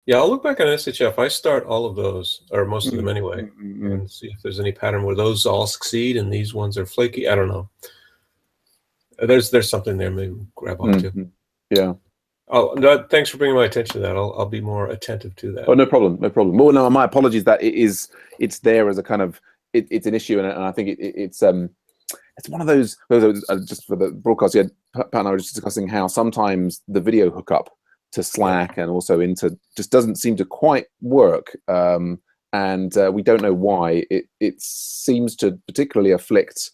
Yeah, I'll look back on SHF. I start all of those, or most of them Mm, anyway, mm, mm, mm. and see if there's any pattern where those all succeed and these ones are flaky. I don't know. There's something there. Maybe we'll grab Mm, onto. mm. Yeah. Thanks for bringing my attention to that. I'll be more attentive to Oh, that. no problem, no problem. Well, no, my apologies that it's there as a kind of it's an issue, and I think it's one of those just for the broadcast. Yeah, Pat and I were just discussing how sometimes the video hookup to Yeah. Slack and also into just doesn't seem to quite work, and we don't know why. It seems to particularly afflict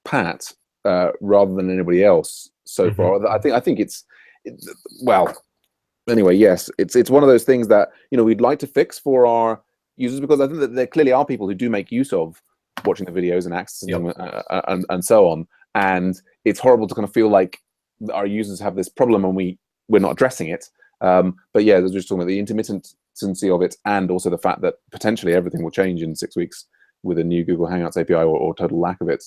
Pat rather than anybody else so Hmm. far. I think well, anyway, yes, it's one of those things that we'd like to fix for our users, because I think that there clearly are people who do make use of watching the videos and accessing Yep. them, and so on. And it's horrible to kind of feel like our users have this problem and we're not addressing it. But yeah, there's just talking about the intermittency of it, and also the fact that potentially everything will change in 6 weeks with a new Google Hangouts API, or total lack of it.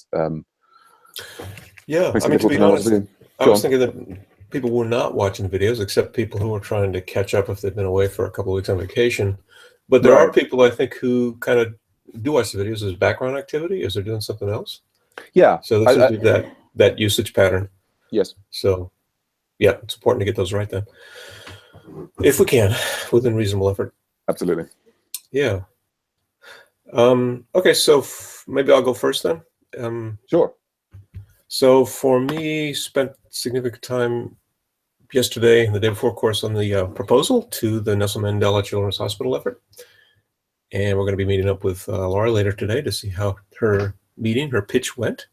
Yeah. Makes I it mean, to difficult to be know what to honest, do. I Go was on. thinking that people were not watching videos, except people who were trying to catch up if they've been away for a couple of weeks on vacation. But there are Right. people I think who kind of do watch the videos as background activity as they're doing something else. Yeah. So this would be that usage pattern. Yes. So yeah, it's important to get those right then, if we can, within reasonable effort. Absolutely. Yeah. Okay, so maybe I'll go first then. Sure. So for me, spent significant time yesterday and the day before, of course, on the proposal to the Nelson Mandela Children's Hospital effort. And we're going to be meeting up with Laura later today to see how her pitch went.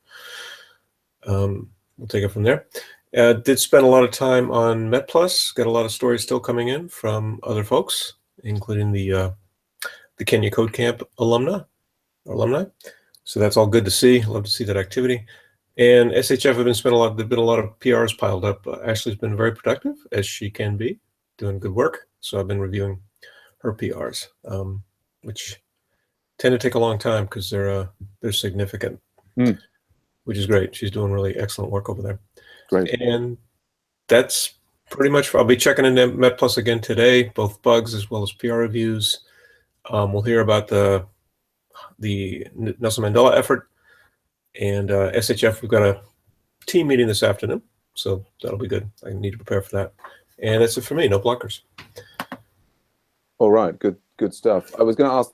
We'll take it from there. Did spend a lot of time on MetPlus. Got a lot of stories still coming in from other folks, including the Kenya Code Camp alumni. So that's all good to see. Love to see that activity. And SHF have there've been a lot of PRs piled up. Ashley's been very productive, as she can be, doing good work. So I've been reviewing her PRs, which tend to take a long time because they're significant, which is great. She's doing really excellent work over there. Great. And that's pretty much. I'll be checking into MetPlus again today, both bugs as well as PR reviews. We'll hear about the Nelson Mandela effort, and SHF. We've got a team meeting this afternoon, so that'll be good. I need to prepare for that. And that's it for me. No blockers. All right, good stuff. I was going to ask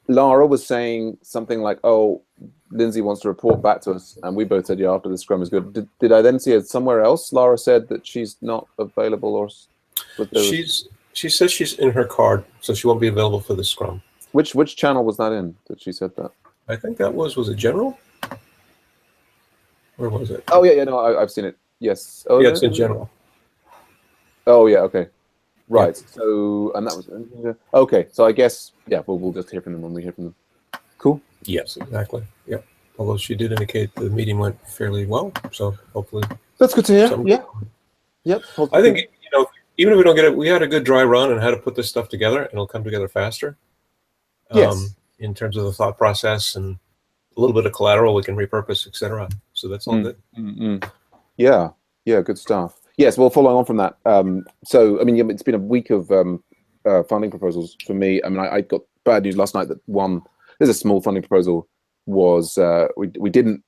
Lara was saying something like, "Oh, Lindsay wants to report back to us," and we both said, "Yeah, after the scrum is good." Did I then see it somewhere else? Lara said that she's not available, or she says she's in her card, so she won't be available for the scrum. Which channel was that in that she said that? I think that was it general? Where was it? Oh yeah, no, I've seen it. Yes. Oh yeah, it's in general. Oh yeah, okay. Right. Yeah. So, and that was okay. So I guess we'll just hear from them when we hear from them. Cool. Yes, exactly. Yeah. Although she did indicate the meeting went fairly well, so hopefully that's good to hear. Yeah. Yep. I think even if we don't get it, we had a good dry run on how to put this stuff together, and it'll come together faster. Yes. In terms of the thought process and a little bit of collateral we can repurpose, etc. So that's all good. Yeah. Good stuff. Yes. Well, following on from that, so I mean, it's been a week of funding proposals for me. I mean, I got bad news last night that there's a small funding proposal was we didn't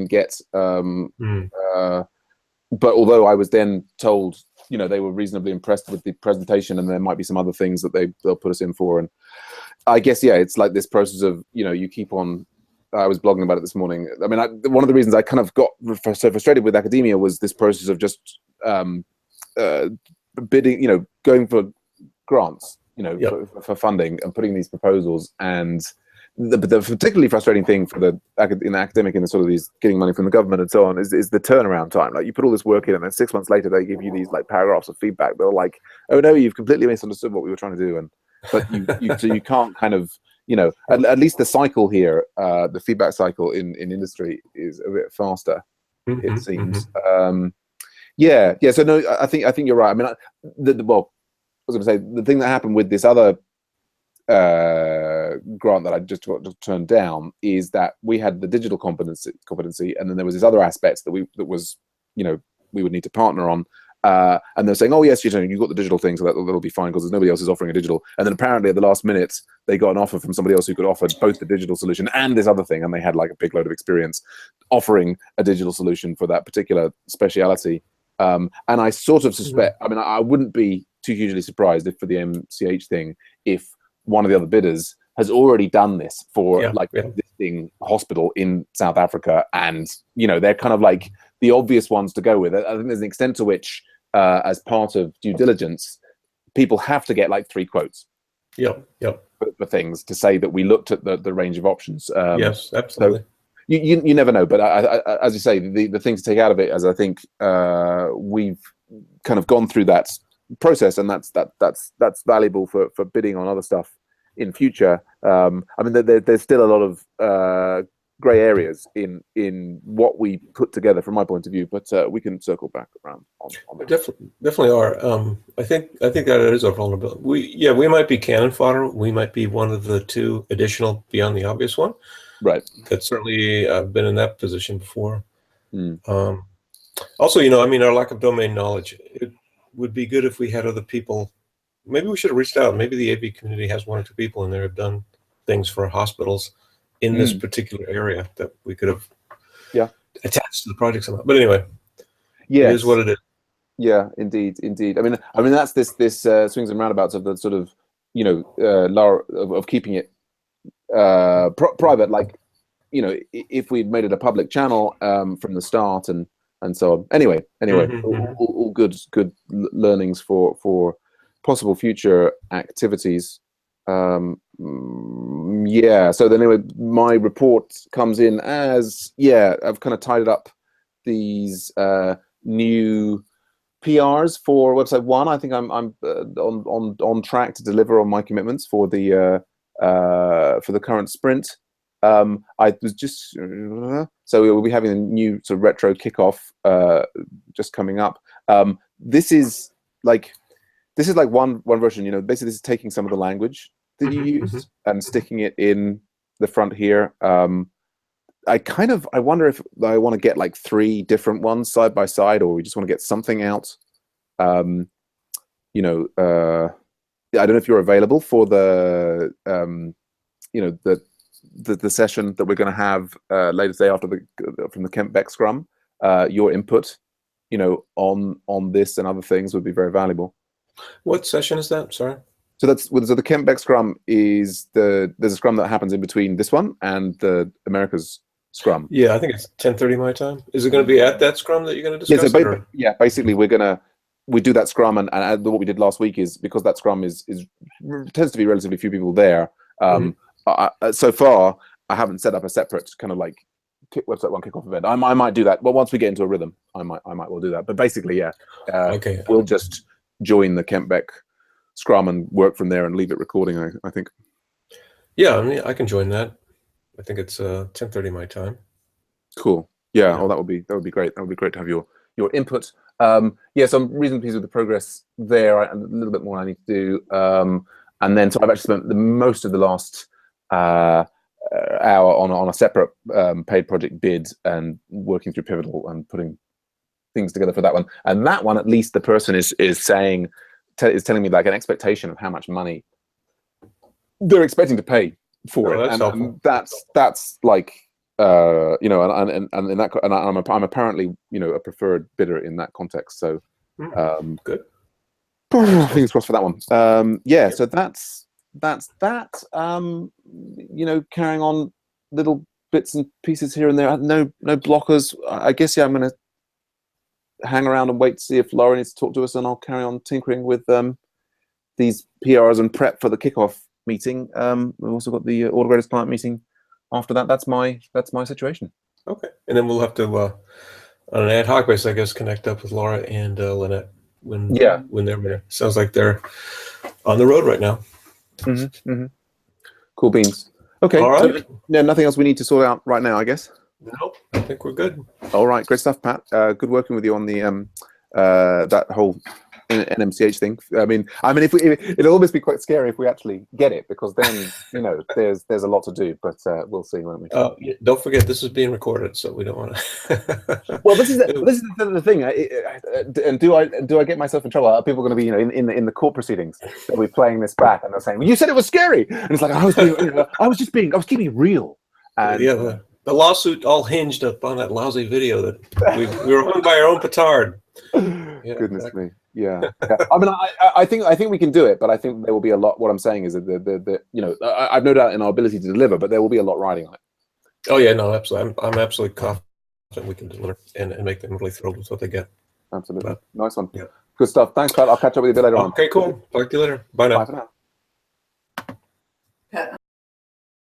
get. But although I was then told, they were reasonably impressed with the presentation, and there might be some other things that they'll put us in for. And I guess, it's like this process of, you keep on. I was blogging about it this morning. I mean, one of the reasons I kind of got so frustrated with academia was this process of just bidding, going for grants, for funding and putting these proposals. And the particularly frustrating thing for the academic and sort of these getting money from the government and so on is the turnaround time. Like, you put all this work in, and then 6 months later they give you these like paragraphs of feedback. They're like, "Oh no, you've completely misunderstood what we were trying to do," but so you can't kind of, at least the cycle here, the feedback cycle in industry is a bit faster, it seems. So no, I think you're right. I mean, I was going to say the thing that happened with this other grant that I just got turned down is that we had the digital competency, and then there was this other aspect that we would need to partner on, and they're saying, oh yes, you got the digital thing, so that'll be fine because nobody else is offering a digital. And then apparently at the last minute they got an offer from somebody else who could offer both the digital solution and this other thing, and they had like a big load of experience offering a digital solution for that particular speciality. And I sort of suspect, I mean, I wouldn't be too hugely surprised if for the MCH thing, if one of the other bidders has already done this for an existing hospital in South Africa, and they're kind of like the obvious ones to go with. I think there's an extent to which, as part of due diligence, people have to get like 3 quotes. For things to say that we looked at the range of options. Yes, absolutely. So you never know, but I, as you say, the thing to take out of it is I think we've kind of gone through that process, and that's valuable for bidding on other stuff in future. I mean, there's still a lot of grey areas in what we put together from my point of view, but we can circle back around on that. Definitely are. I think that is a vulnerability. We might be cannon fodder. We might be one of the 2 additional beyond the obvious one. Right. That's certainly been in that position before. Also, I mean, our lack of domain knowledge. It would be good if we had other people. Maybe we should have reached out. Maybe the AV community has 1 or 2 people in there who have done things for hospitals in this particular area that we could have attached to the project somehow. But anyway, it is what it is. Yeah, indeed. I mean that's this swings and roundabouts of the sort of of keeping it private. Like if we'd made it a public channel from the start and so on. Anyway, all good learnings for possible future activities. So then anyway, my report comes in as I've kind of tidied up these new PRs for website 1. I think I'm on track to deliver on my commitments for the current sprint. I was just so we'll be having a new sort of retro kickoff just coming up. This is like one version. Basically this is taking some of the language that you used and sticking it in the front here. I wonder if I want to get like 3 different ones side by side, or we just want to get something out. I don't know if you're available for the the session that we're going to have later today from the Kent Beck Scrum. Your input, on this and other things would be very valuable. What session is that? Sorry. So the Kent Beck Scrum is there's a Scrum that happens in between this one and the America's Scrum. Yeah, I think it's 10:30 my time. Is it going to be at that Scrum that you're going to discuss? Basically we do that Scrum, and what we did last week is, because that Scrum tends to be relatively few people there. So far, I haven't set up a separate kind of like website 1 kickoff event. I might do that. Well, once we get into a rhythm, I might well do that. But basically, we'll just join the Kent Beck Scrum and work from there and leave it recording. I think. Yeah, I mean, I can join that. I think it's 10:30 my time. Cool. Yeah. Oh, that would be great. That would be great to have your input. So I'm reasonably pleased with the progress there. A little bit more I need to do, and then so I've actually spent the most of the last hour on a separate paid project bid and working through Pivotal and putting things together for that one. And that one, at least, the person is telling me like an expectation of how much money they're expecting to pay for it. And that's like and I'm apparently a preferred bidder in that context. So good. Fingers crossed for that one. So that's that. Carrying on little bits and pieces here and there. No blockers. I guess I'm going to hang around and wait to see if Laura needs to talk to us, and I'll carry on tinkering with these PRs and prep for the kickoff meeting. We've also got the Autograders client meeting after that. That's my situation. Okay, and then we'll have to on an ad hoc basis, I guess, connect up with Laura and Lynette when they're there. Sounds like they're on the road right now. Cool beans. Okay. All right. So, nothing else we need to sort out right now, I guess. Nope. I think we're good. All right. Great stuff, Pat. Good working with you on the that whole NMCH thing. I mean, if it'll almost be quite scary if we actually get it, because then there's a lot to do. But we'll see, won't we? Yeah, don't forget this is being recorded, so we don't want to. Well, this is the thing. And do I get myself in trouble? Are people going to be in the court proceedings? They'll be playing this back and they're saying, well, "You said it was scary," and it's like I was keeping it real. And yeah, the lawsuit all hinged upon that lousy video that we were hung by our own petard. Yeah, goodness exactly. Me. Yeah. I mean, I think we can do it, but I think there will be a lot. What I'm saying is that I've no doubt in our ability to deliver, but there will be a lot riding on it. Oh yeah, no, absolutely. I'm absolutely confident we can deliver and make them really thrilled with what they get. Absolutely. Nice one. Yeah. Good stuff. Thanks, Pat. I'll catch up with you a bit later on. Okay, cool. Talk to you later. Bye now. Bye for now.